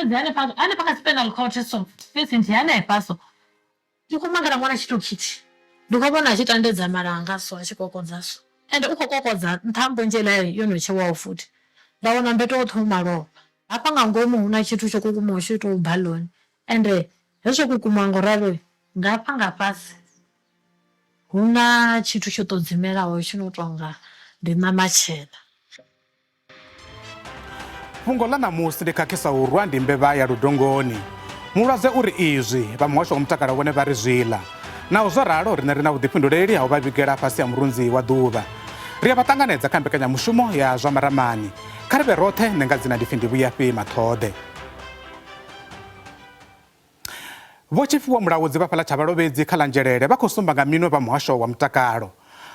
diane paso ane spinal cord so face ndiane paso ndikumangala mwana chitokiti ndikabona chitandedza maranga so achikokodza so and ukokokodza nthambo njela yonochewa futhi ndaona mbeto othoma lo apa ngangomu una chitu chokukumusha to balloon and hezwo kukumango ralo ngapha ngapasi huna chitu chotodzimelaho chinotonga ndinamachela fhungo ḽa ṋamusi ndi khakhisa urwa ndi mbevha ya ludongoni mulwadze uri izwi vha muhasho wa mutakalo vhone vha ri zwiḽa naho zwo ralo riṋe ri na vhuḓifhinduleli ha u vha vhigela fhasi ya murunzi wa ḓuvha ri a vha ṱanganedza kha mbekanyamushumo ya zwa maramani kha ri vhe roṱhe nṋe nga dzina ndi pfhi ndi Vhuyafhi Maṱhoḓe. Vho Tshifu wa Mulaudzi vha fhaḽa Tshabalovhedzi kha ḽa Nzhelele vha khou sumba nga minwe vha muhasho wa mutakalo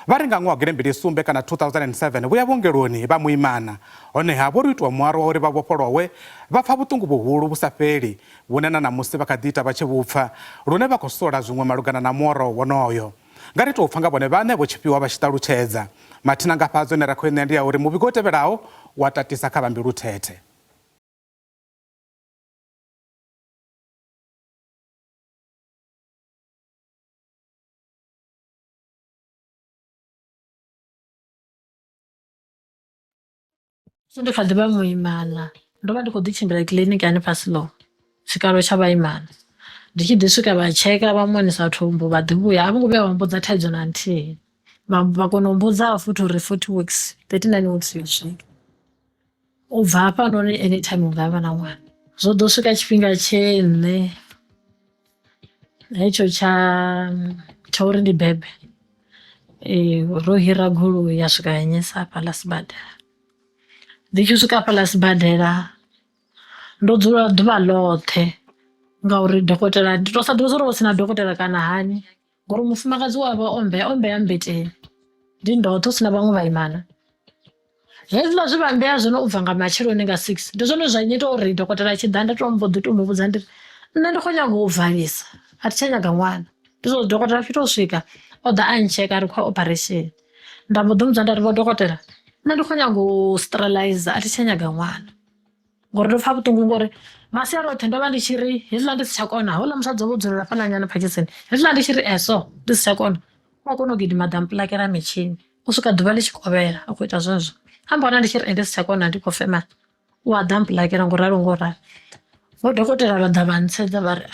vha ri nga ṅwaha giḽembili sumbe kana 2007 vhuya vhuongeloni vha muimana honeha vho ri itiwa muaro wa uri vha vhofholowe vha pfa vhuṱungu vhuhulu vhu sa fheli vhune na ṋamusi vha kha ḓi ita vha tshi vhupfa lune vha khou sola zwiṅwe malugana na muaro wonoyo nga ri tou pfa nga vhone vhaṋe vho Tshipiwa vha tshi ṱalutshedza mathina nga fhadzo ine ra khou ṋea ndi ya uri muvhigo u tevhelaho wa tatisa kha vhambilu thethe. ndi kha ḓi vha muimana ndo vha ndi khou ḓi tshimbila kiḽiniki hanefhasi ḽo tshikalo tsha vhaimana ndi tshi ḓi swika vha tsheka vha monisa thumbu vha ḓi vhuya a vho ngo vhuya vha mbudza thaidzo na nthihi vha kona u mbudza futhi uri 40 weeks 39 weeks yo swika u bva hafha noni anytime nga vha na ṅwana zwo ḓo swika tshifhinga tshe nne hetsho tsha uri ndi bebe ro hira goloi ya swika ya nyesa hafhaḽa sibadela ndi tshi swika hafhaḽa sibadela ndo dzula ḓuvha ḽoṱhe ngauri dokotela ndi to sa ḓivha uri hu sina dokotela kana hani ngori mufumakadzi wavha ombeya mmbeteni ndi ndoṱhe hu sina vhaṅwe vhaimana hezwiḽa zwi vhambeya zwono u bva nga matsheloni nga 6 ndi zwone zwa nyita uri dokotela tshi ḓa nda to mbo ḓi to muvhudza ndi nṋe ndi khou nyaga u valisa a thi tsha nyaga ṅwana ndi zwo dokotela fhi to swika o ḓa a ntsheka ri khou operation nda mbo ḓi mudza nda ri vho dokotela nṋe ndi khou nyaga u sterilize a thi tsha nyaga ṅwana ngori ndo pfa vhuṱungu ngori masiari oṱhe ndo vha ndi tshi ri hezwiḽa ndi si tsha kona houḽa musadzi wo dzulela fhaḽa nyana phakhisini hezwiḽa ndi tshi ri so ndi si tsha kona u a kona u gidima ḓa mpulakela mitshini u swika ḓuvha ḽi tshi kovhela a khou ita zwezwo amba hone ndi tshi ri ndi si tsha kona ndi khou fema u a ḓa mpulakela ngo ralo ngo ralo vho dokotela vha ḓa vha ntsedza vha ri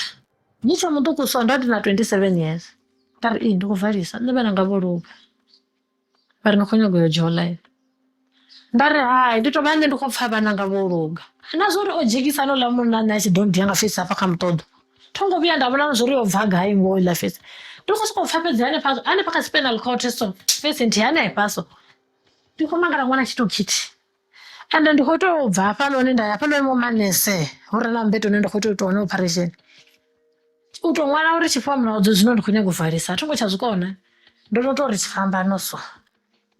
ni tsha muṱuku so ndo ndi na 27 years nda ri ndi khou valisa nṋe vhana nga vho luga vha ri ni khou nyaga u yo jola nda ri hai ndi to vha nṋe ndi khou pfa vhana nga vho luga na zwori o dzhekisana ḽa munna nṋe a tshi ḓo ndiya nga fesi hafha kha muṱoḓo thongo vhuya nda vhona zwori yo bva gai ngo iḽa fesi ndi khou sokou pfa fhedzi hanefha kha spinal cord so fesi ndi hanefha so ndi khou mangala ṅwana tshitokhithi ende ndi khou tou bva hafhanoni nda ya hafhanoni mo manese hu re na mbeto une ndi khou tou ita hone operation u tou ṅwana uri tshifuwa mulaudzi zwino ndi khou nyaga u valisa a thongo tsha zwikona ndo no tou ri tshifhambano so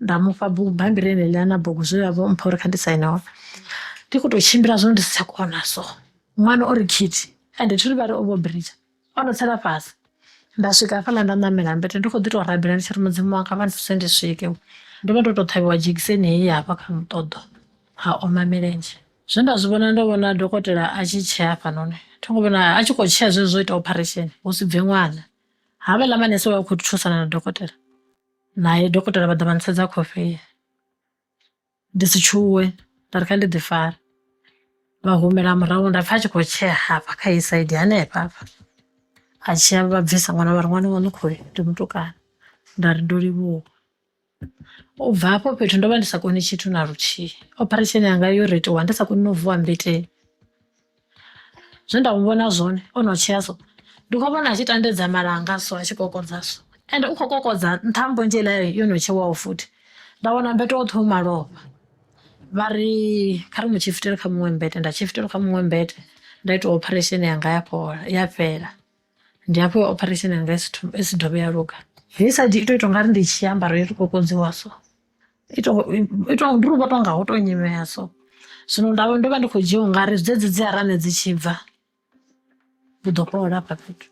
nda mufha bammbiri heneḽia na bugu zwe ya vho mpha uri kha ndi saine hone ndi khou tou tshimbila zwino ndi si tsha kona so ṅwana o ri khithi ende thiri vha ri o vho bridge o no tsela fhasi nda swika hafhaḽa nda ṋamela mbete ndi khou ḓi tou rabela ndi tshi ri mudzimu wanga vha nthuse ndi swike ndo vha ndo tou ṱhavhiwa dzhekiseni heyi hafha kha muṱoḓo ha oma milenzhe zwe nda zwi vhona ndo vhona dokotela a tshi tshea hafhanoni thongo vhona a tshi khou tshea zwezwo ita operation hu si bve ṅwana havhaḽa manese vha khou thusana na dokotela naye dokotela vha ḓa vha ntsedza khofhi ndi si tshuwe nda ri kha ndi ḓi fara vha humela murahu nda pfa a tshi khou tshea hafha kha hei saidi hanefha hafha a tshea vha bvisa ṅwana vha ri ṅwana waṋu khou ndi mutukana nda ri ndo livhuwa u bva hafho fhethu ndo vha ndi sa koni tshithu na luthihi operation yanga yo ri itiwa ndi sa koni no vuwa mbeteni zwe nda mu vhona zwone o no tshea so ndi khou vhona a tshi tandedza malanga so a tshi kokodza so ende u khou kokodza nthambo njela yo no tshewaho futhi nda vhona mbeto oṱhe u malofha vha ri kha ri mu tshifitele kha muṅwe mbete nda tshifitela kha muṅwe mbete nda ita operation yanga ya fhela ndi hafho operation yanga i si dovhe ya luga hei saidi ito nga ri ndi tshi ambaro yo kokodziwa so ito ndi ri vho tonga ho to nyimea so zwino ndo vha ndi khou dzhia u nga ri dzedzi dzi arane dzi tshi bva vhu ḓo fhola hafha fhethu.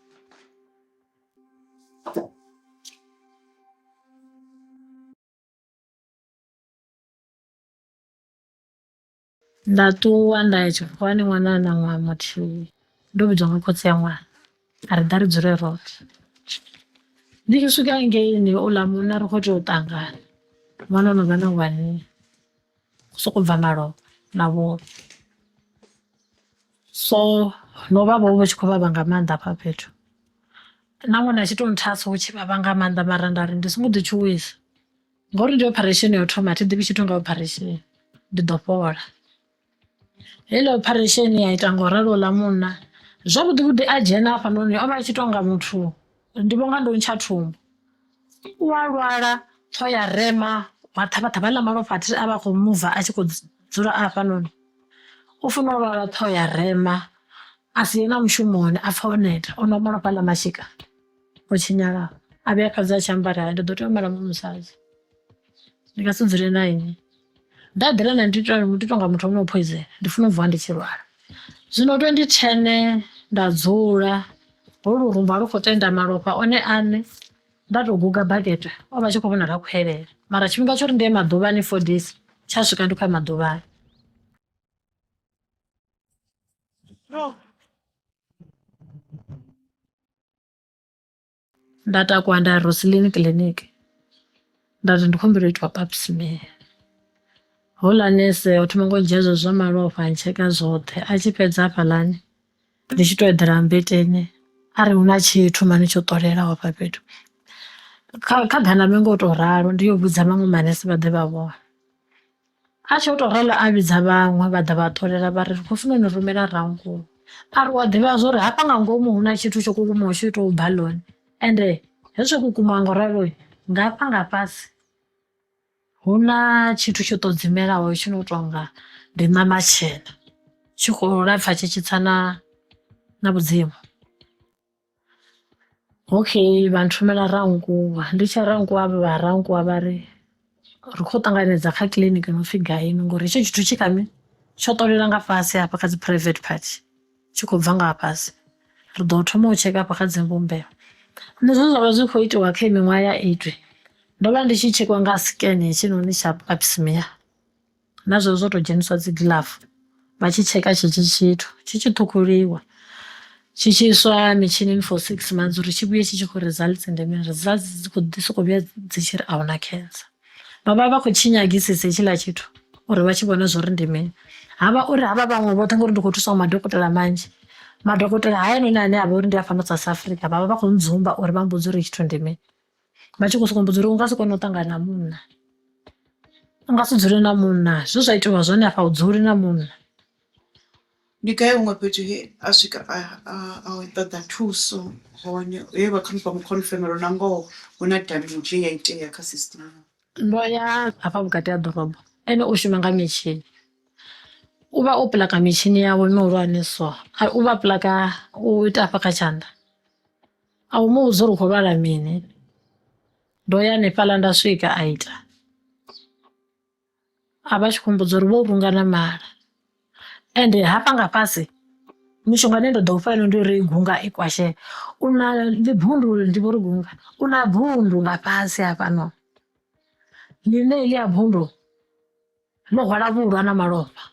nda ṱuwa nda ya tshikhuwani ṅwana na ṅwaha muthihi ndo vhudzwa nga khotsi ya ṅwana a ri ḓa ri dzule roṱhe. Ndi tshi swika hangeini uḽa munna ri khou tea u ṱangana ṅwana o no vha na ṅwana sokou bva malofha na vhuḽa so no vha vho tshi khou vhavha nga maanḓa hafha fhethu na ṅwana a tshi tou nthasa hu tshi vhavha nga maanḓa mara nda ri ndi songo ḓi tshuwisa ngori ndi operation yo thoma a thi ḓivhi tshithu nga operation ndi ḓo fhola. Heiḽa operation ya ita ngo ralo ḽa munna zwavhuḓi vhuḓi a dzhena hafhanoni o vha a tshi tonga muthu ndi vho nga ndo ntsha thumbu u a lwala ṱhoho ya rema wa ṱhavhaṱhavha ḽa malofha a thi a vha khou muva a tshi khou dzula hafhanoni u funa u lwala ṱhoho ya rema a si ye na mushumoni a pfha o neta o nwa malofha ḽa mashika o tshinyalaho a vhuya kha dza tshi ambara ndi ḓo tea u mala musadzi ndi nga si dzule na nnyi nda ḓela na ndi tonga muthu wa no poison ndi funa u vuwa ndi tshi lwala. Zwino 2010 nda dzula holu rumba lu khou tenda malofha one aṋe nda to guga bakete o vha tshi khou vhona ra khou elela mara tshifhinga tsho ri ndi ye maḓuvhani 4 days tsha swika ndi khou ya maḓuvhani. Nda takuwa nda ya Roselini clinic nda ri ndi khou humbela u itiwa pap smear houḽa nese o thoma ngo dzhia hezwo zwa malofha a ntsheka zwoṱhe a tshi fhedza hafhaḽani ndi tshi to eḓela mmbeteni a ri huna tshithu mani tsho ṱolelaho hafha fhethu kha ganamenge u to ralo ndi yo vhudza maṅwe manese vha ḓe vha vhona a tshi to ralo a vhidza vhaṅwe vha ḓa vha ṱolela vha ri khou funa u ni rumela rangu a ri wa ḓivha zwori hafha nga ngomu huna tshithu tsho kukumuwaho tshi tou baḽoni ende hezwo kukumuwa ngo ralo nga hafha nga fhasi huna tshithu tsho ṱodzimelaho tshi no tonga ndi ṋama tshena tshi khou lapfa tshi tshi tsa na vhudzimu. Okay vha nthumela rankuwa ndi tsha rankuwa vha rankuwa vha ri khou ṱanganedza kha kiḽiniki no pfhi Gaini ngori hetsho tshithu tshi kha mini tsho ṱolela nga fhasi hafha kha dzi private party tshi khou bva nga fhasi ri ḓo thoma u tsheka hafha kha dzi mbumbelo. Nṋe zwe zwa vha zwi khou itiwa kha miṅwaha ya 8 ndo vha ndi tshi tshekwa nga scan hetshinoni tsha pap smear na zwo zwo to dzheniswa dzi glove vha tshi tsheka tshetsho tshithu tshi tshi ṱhukhuliwa tshi tshi iswa mitshini for 6 months uri tshi vhuye tshi tshi khou results ndi mini results dzi khou ḓi sokou vhuya dzi tshi ri a huna cancer. Vha vha vha khou tshi nyagisisa hetshiḽa tshithu uri vha tshi vhona zwori ndi mini havha uri havha vhaṅwe vhoṱhe ngori ndi khou thuswa nga madokotela manzhi madokotela hayanoni ane a vha uri ndi a fhano South Africa vha vha vha khou ndzumba uri vha mbudze uri tshithu ndi mini vha tshi khou sokou mbudza uri u nga si kone u ṱangana na munna u nga si dzule na munna zwe zwa itiwa zwone hafha u dzuli na munna. Ndi gai huṅwe fhethu he a swika a ṱoḓa thuso hone he vha kha mu confirmela na ngoho hu na damage ya itea kha system? Ndo ya hafha vhukati ha ḓorobo ene u shuma nga mitshini u vha o puḽaka mitshini yawe mihulwane so u vha puḽaka u ita hafha kha tshanḓa a u mu vhudza uri u khou lwala mini ndo ya hanefhaḽa nda swika a ita a vha tshi khou mbudza uri vho runga na mala ende hafha nga fhasi mishonga ine ndo ḓo u fha yone ndi uri gunga i kwashe u na ḽibundu ndi vho ri gunga u na bundu nga fhasi hafhano ḽine heḽi ya bundu ḽo hwala vhulwa na malofha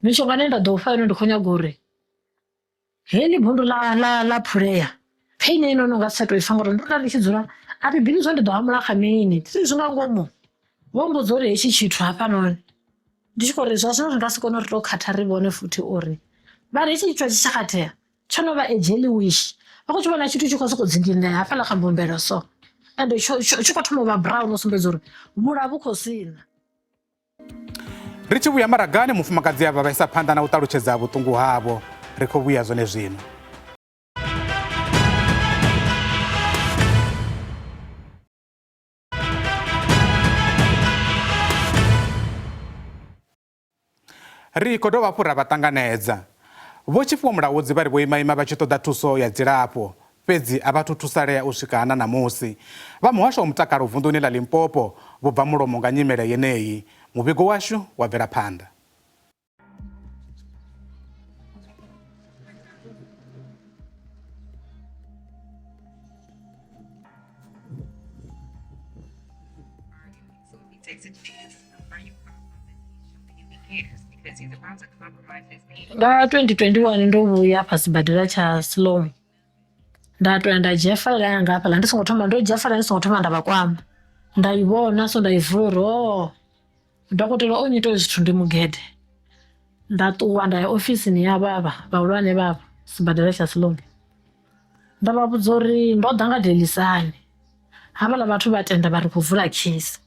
mishonga ine nda ḓo u fha yone ndi khou nyaga uri heḽi bundu ḽa phuleya pheini ine no nga si tsha tou i pfha ngori ndo ndi tshi dzula a thi ḓivhi zwa ndi ḓo hamula kha mini thi zwi nga ngomu vho mbudza uri hetshi tshithu hafhanoni ndi tshi khou ri zwa zwino ri nga si kone uri to khatha ri vhone futhi uri vha ri hetshi tshithu a tshi tsha khathea tsho no vha a jelly wish vha khou tshi vhona tshithu tshi khou sokou dzinginyea hafhaḽa kha mbumbelo so ende tsho khou thoma u vha brown u sumbedza uri vhula vhu khou sina. Ri tshi vhuya maragani mufumakadzi avha vha isa phanḓa na u ṱalutshedza vhuṱungu havho ri khou vhuya zwone zwino. Ri khou dovha hafhu ra vha ṱanganedza vho Tshifuwo Mulaudzi vha ri vho ima vha tshi ṱoḓa thuso ya dzilafho fhedzi a vhathu thusalea u swika hana ṋamusi. Vha muhasho wa mutakalo vunḓuni ḽa Limpopo vho bva mulomo nga nyimele yeneyi. Muvhigo washu wa bvela phanḓa. Takes a chance. Are you years? nga 2021 ndo vhuya pa sibadela cha Siloam ndatoya ndadzhia faila yanga hafhaḽa ndi songo thoma ndo dzhia faila ndi songo thoma nda vha kwama nda i vhona so nda i vula dokotela o nyita zwithu ndi mugede nda ṱuwa nda ya ofisini ya vhahulwane vhavho sibadela tsha Siloam nda vha vhudza uri ndo ḓa nga delisani havhaḽa vhathu vha tenda vha ri khou vula khisi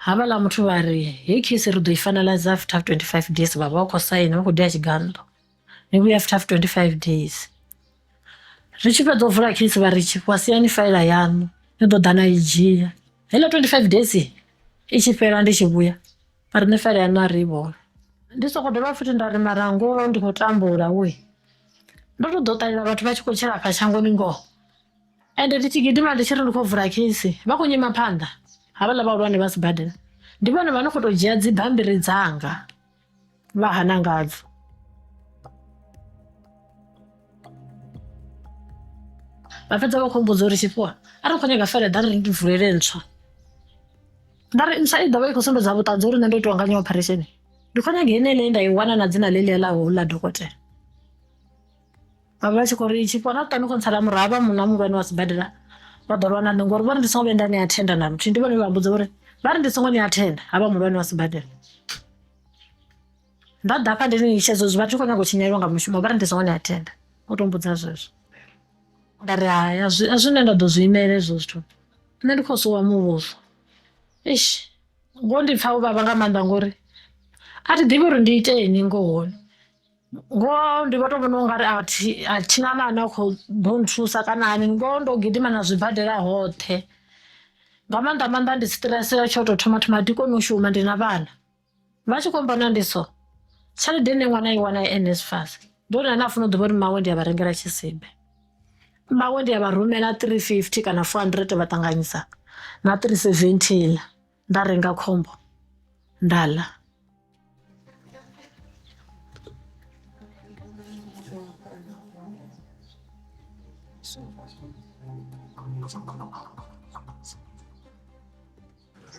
havhaḽa muthu vha ri hei khisi ri ḓo i finalize after 25 days vha vha khou saina vha khou dia tshigannḓo ni vhuya after 25 days ri tshi fhedza u vula khisi vha ri tshifhiwa siyani faila yaṋu ni ḓo ḓa na i dzhia heiḽa 25 days i tshi fhela ndi tshi vhuya vha ri nṋe faila yaṋu a ri i vhona ndi sokou dovha futhi nda ri mara ngoho ndi khou tambula we ndo to ḓo ṱalela vhathu vha tshi khou tshila afha shangoni ngoho ende ndi tshi gidima ndi tshi ri ndi khou vula khisi vha khou nyima phanḓa havhaḽa vhahulwane vha sibadela ndi vhone vha no khou tou dzhia dzibammbiri dzanga vha hana ngadzo vha fhedza vha khou mbudza uri Tshifhiwa a ri khou nyaga faila ḓa ri ndi vulele ntswa nda ri ntswa i ḓo vha i khou sumbedza vhuṱanzi uri nṋe ndo itiwa nga nya operation ndi khou nyaga heneile nda i wana na dzina ḽeḽia ḽa houḽa dokotela vha vha tshi khou ri Tshifhiwa na ṱani khou ntsala murahu havha muna muhulwane wa sibadela vha ḓo lwa na nṋe ngori vha ri ndi songo vhuya nda ni athenda na luthihi ndi vhone vha mbudza uri vha ri ndi songo ni athenda havha muhulwane wa sibadela nda ḓa afha ndi ni itshedzo zwi vha tshi khou nyaga u tshinyalelwa nga mushumo vha ri ndi songo ni athenda u tou mbudza zwezwo nda ri hai a zwine nda ḓo zwi imela hezwo zwithu nṋe ndi khou suwa muvhuso ish ngoho ndi pfha u vhavha nga maanḓa ngori a thi ḓivhi uri ndi iteni ngohoni ngoho ndi vha tou vhona ungari a thina nani a khou ḓo nthusa kana hani ngoho ndo gidima na zwibadela hoṱhe nga maanḓa ndi stress tsha u tou thoma ndi koni u shuma ndi na vhana vha tshi khou mbona ndi so tshelede ine ṅwana i wana ya NSFAS ndo ri ane a funa u ḓivha uri mawe ndi a vha rengela tshisimbe mawe ndi a vha rumela 350 kana 400 vha ṱanganyisa na 370 iḽa nda renga khombo nda ḽa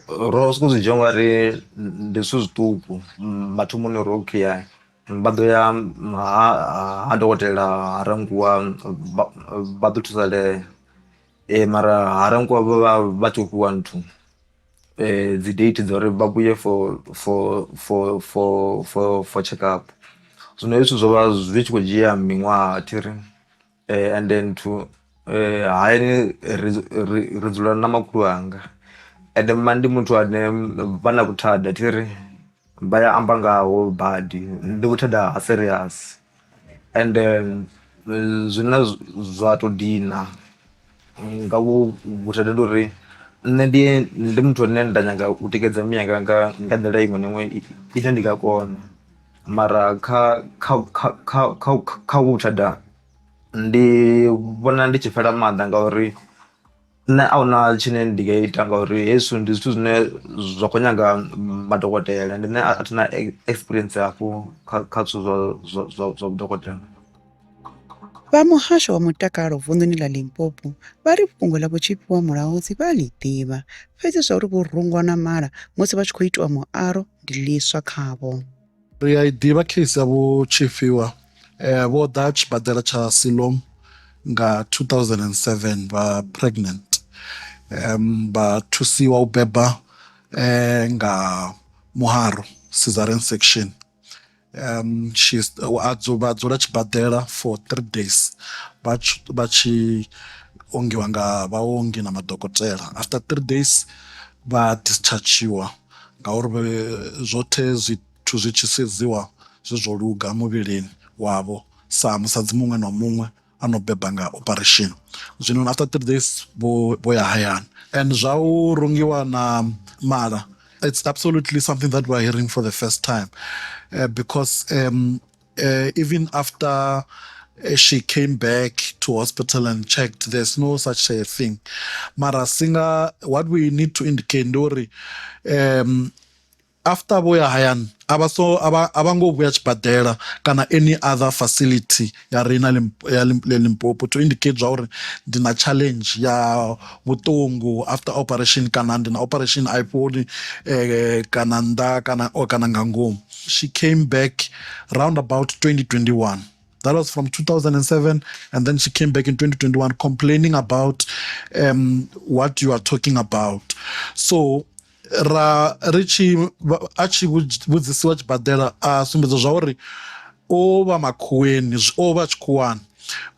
ro soko zwi dzhia ungari ndi zwithu zwiṱuku mathomoni ro okay vha ḓo ya ha dokotela ha rangiwa vha ḓo thusalea mara ha rangiwa vha tshi fhiwa nthu dzi date dza uri vha vhuye for check up zwino hezwi zwo vha zwi tshi khou dzhia miṅwaha thiri and then hayani ri dzula na makhulu anga ende ndi muthu ane vha na vhuthada thiri vha ya amba ngaho badi ndi vhuthada ha serious and zwine zwa to dina nga vhuthada ndi uri nṋe ndi muthu ane nda nyaga u tikedza mianga nga nḓila iṅwe na iṅwe ine ndi nga kona mara kha vhuthada ndi vhona ndi tshi fhela maanḓa ngauri nṋe ahuna tshine ndi nga ita ngauri hezwi ndi zwithu zwine zwa khou nyaga madokotela ndi nṋe a thina experience hafhu kha zwithu zwa vhudokotela. Vha muhasho wa mutakalo vunḓuni ḽa Limpopo vha ri fhungo ḽa Vho Tshifhiwa Mulaudzi vha ḽi ḓivha fhedzi zwa uri vho rungwa na mala musi vha tshi khou itiwa muaro ndi ḽiswa khavho. Ri a i ḓivha case ya Vho Tshifhiwa vho ḓa tshibadela tsha Siloam nga 2007 vha pregnant vha thusiwa u beba nga muharo cesarean section vha dzula tshibadela for 3 days vha tshi ongiwa nga vhaongi na madokotela after 3 days vha dischargiwa ngauri zwoṱhe zwithu zwi tshi sedziwa zwi zwo luga muvhilini wavho sa musadzi muṅwe na muṅwe ano beba nga operation zwino after 3 days vho ya hayani and zwa u rungiwa na mala it's absolutely something that we're hearing for the first time because even after she came back to hospital and checked there's no such a thing mara what we need to indicate ndori after vho ya hayani a vha ngo vhuya tshibadela kana any other facility ya rina ya Limpopo to indicate zwa uri ndi na challenge ya vhuṱungu after operation kana ndi na operation a i fholi kana nnḓa kana nga ngomu. She came back round about 2021. That was from 2007, and then she came back in 2021 complaining about what you are talking about. So richi achi vhudzisiwa tshibadela a sumbedza zwa uri o vha makhuweni, o vha tshikhuwani,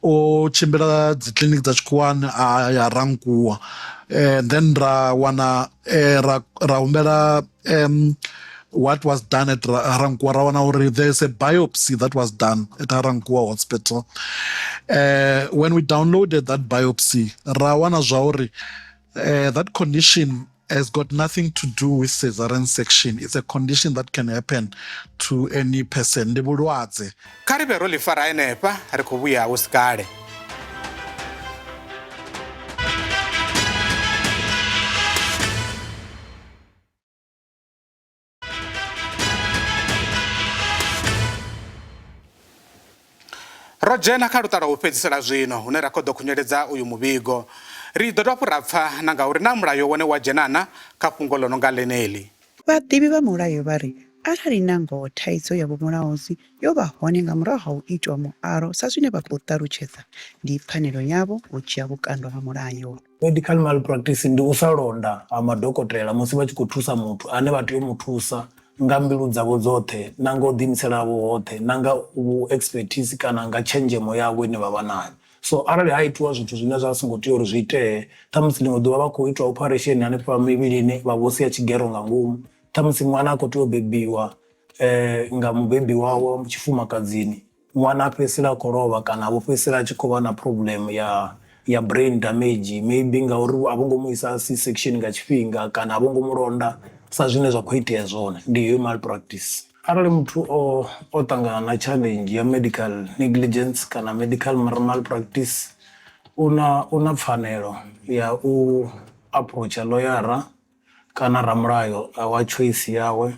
o tshimbila dzi clinic dza tshikhuwani a ya rankuwa, then ra wana ra humbela what was done at Rankuwa ra wana uri there's a biopsy that was done at Rankuwa hospital. When we downloaded that biopsy ra wana zwa uri that condition has got nothing to do with cesarean section. It's a condition that can happen to any person. Ndi vhulwadze. Kha ri vhe ro ḽi fara henefha ri khou vhuya hu si kale. Ro dzhena kha luṱalo u fhedzisela zwino hune ra khou ḓo khunyeledza uyu muvhigo. Ri ḓo dovha ra pfha na ngauri na mulayo wone wa dzhenana kha fhungo ḽo no nga ḽeneḽi. Vhaḓivhi vha mulayo vha ri arali na ngoho thaidzo ya vhomulahodzi yo vha hone nga murahu ha u itwa muaro sa zwine vha khou ṱalutshedza, ndi pfanelo yavho u dzhia vhukando ha mulayo. Medical malpractice ndi u sa londa ha madokotela musi vha tshi khou thusa muthu ane vha tea u mu thusa nga mbilu dzavho dzoṱhe na nga u ḓiimisela havho hoṱhe na nga expertise kana nga tshenzhemo yavho ine vha vha nayo. So arali ha itiwa zwithu zwine zwa songo tea uri zwi itee, ṱhamusi ḽiṅwe ḓuvha vha khou itwa operation hanefha mivhilini vha vho sia tshigero nga ngomu, ṱhamusi ṅwana a khou tea u bebiwa nga mubebi wawe tshifumakadzini, ṅwana a fhedzisela a khou lovha kana vho fhedzisela a tshi khou vha na problem ya brain damage, maybe ngauri a vho ngo mu isa C-section nga tshifhinga kana a vho ngo mu londa sa zwine zwa khou itea zwone. Ndi yo malpractice. Arali muthu o ṱangana na challenge ya medical negligence kana medical malpractice una pfanelo ya u approacha lawyera kana ramulayo wa choice yawe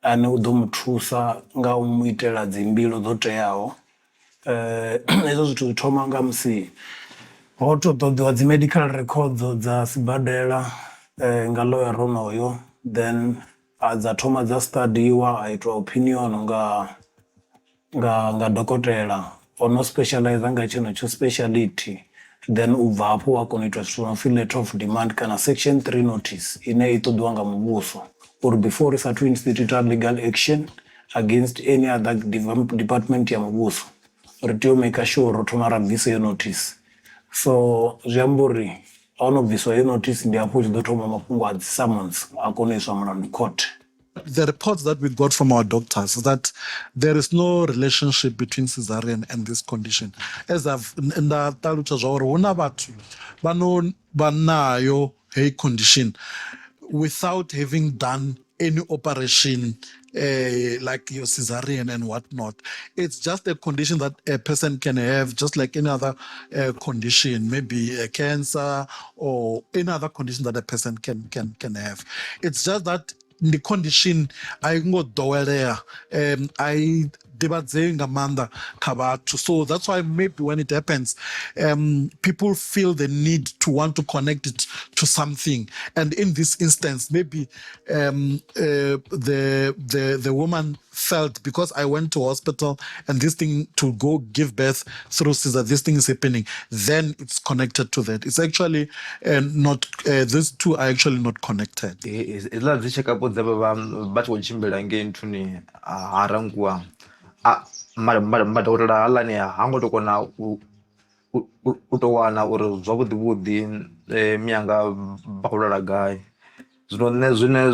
ane u ḓo mu thusa nga u mu itela dzi mbilo dzo teaho. Hezwo zwithu zwi thoma nga musi ho to ṱoḓiwa dzi medical records dza sibadela nga lawyer honoyo, then dza thoma dza studiwa a itwa opinion nga dokotela ono specialize nga tshenetsho speciality, then u bva hafho wa kona u itwa zwithu no phi letter of demand kana section 3 notice ine i ṱoḓiwa nga muvhuso uri before isa to institute legal action against any other department ya muvhuso ri tea u make sure ro thoma ra bvisa yo notice. So zwi amba uri ono bviswa yo notice ndi hafho tshi ḓo thoma mafhungo a dzi summons a kona u iswa mulandu court. The reports that we got from our doctors is that there is no relationship between cesarean and this condition. As I've ṱalutshedza zwa uri huna vhathu vhano vha nayo heyi condition without having done any operation like your cesarean and whatnot. It's just a condition that a person can have just like any other condition, maybe a cancer or any other condition that a person can have. It's just that the condition I ngo ḓowelea I ḓivhadzei nga maanḓa kha vhathu, so that's why maybe when it happens people feel the need to want to connect it to something, and in this instance maybe the woman felt because I went to hospital and this thing to go give birth through scissor, this thing is happening, then it's connected to that. It's actually not these two are actually not connected. Izila dzi check up dzavho vha tshi khou tshimbila ngei nthuni ha Rankuwa madokotela haḽani ha ngo to kona u to wana uri zwavhuḓi vhuḓi miyanga vha khou lwala gai. Zwino nṋe zwine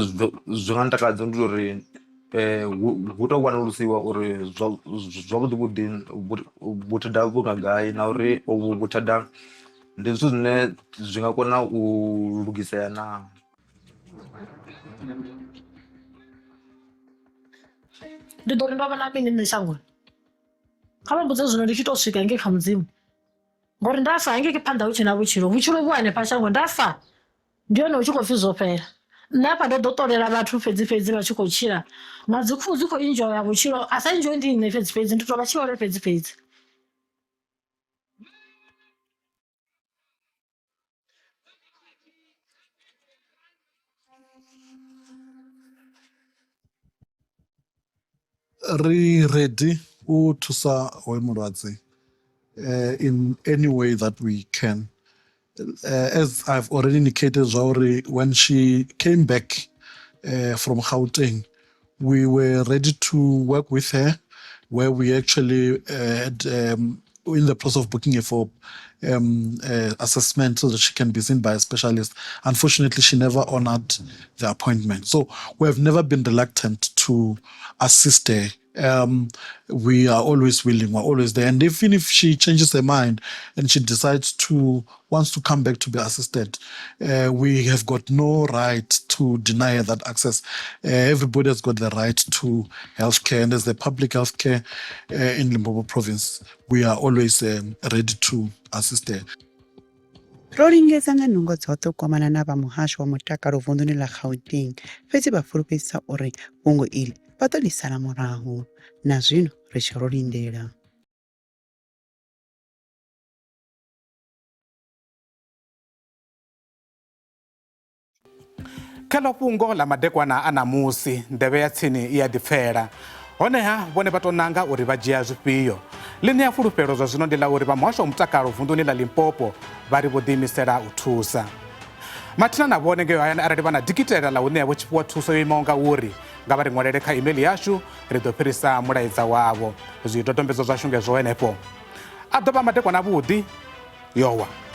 zwi nga ntakadza ndi uri hu to wanulusiwa uri zwavhuḓi vhuḓi vhuthada vhu nga gai na uri ovhu vhuthada ndi zwithu zwine zwi nga kona u lugisea na. Ndi ḓo ri ndo vha na mini nṋe shangoni, kha vha mbudze zwino ndi tshi tou swika ngei kha mudzimu ngori nda fa hangei phanḓa hu tshe na vhutshilo vhu a hanefha shangoni nda fa ndi hone hu tshi khou pfhi zwo fhela. nṋe hafha ndo ḓo ṱolela vhathu fhedzi vha tshi khou tshila na dzi khuhu dzi khou enjoya vhutshilo a sa enjoy ndi nṋe fhedzi ndi tou vha tshi vhole fhedzi. Ri ready u thusa hoyo mulwadze in any way that we can. As I've already indicated already, when she came back from Gauteng, we were ready to work with her, where we actually had in the process of booking her for assessment so that she can be seen by a specialist. Unfortunately, she never honored the appointment. So we have never been reluctant to assist her. We are always willing, we're always there. And even if she changes her mind and she decides wants to come back to be assisted, we have got no right to deny her that access. Everybody has got the right to healthcare, and as the public healthcare in Limpopo province, we are always ready to assist her. ro lingedza nga nungo dzoṱhe u kwamana na vha muhasho wa mutakalo vunḓuni ḽa Gauteng fhedzi vha fulufhedzisa uri fhungo iḽi vha ḓo ḽi sala murahu na zwino ri tshe ro lindela. kheḽo fhungo ḽa madekwana a ṋamusi nḓevhe ya tsini i a ḓipfela honeha vhone vha tou nanga uri vha dzhia zwifhio ḽine ya fulufhelo zwa zwino ndi ḽa uri vha muhasho wa mutakalo vunḓuni ḽa Limpopo vha ri vho ḓiimisela u thusa. Mathina na vhone ngeyo hayani arali vha na dikitela ḽa u ṋea vho tshifhiwa thuso yo imaho nga uri nga vha ri ṅwalele kha email yashu ri ḓo fhirisa mulaedza wavho zwidodombedzo zwashu ngezwo henefho a ḓo vha madekwana avhuḓi yowa.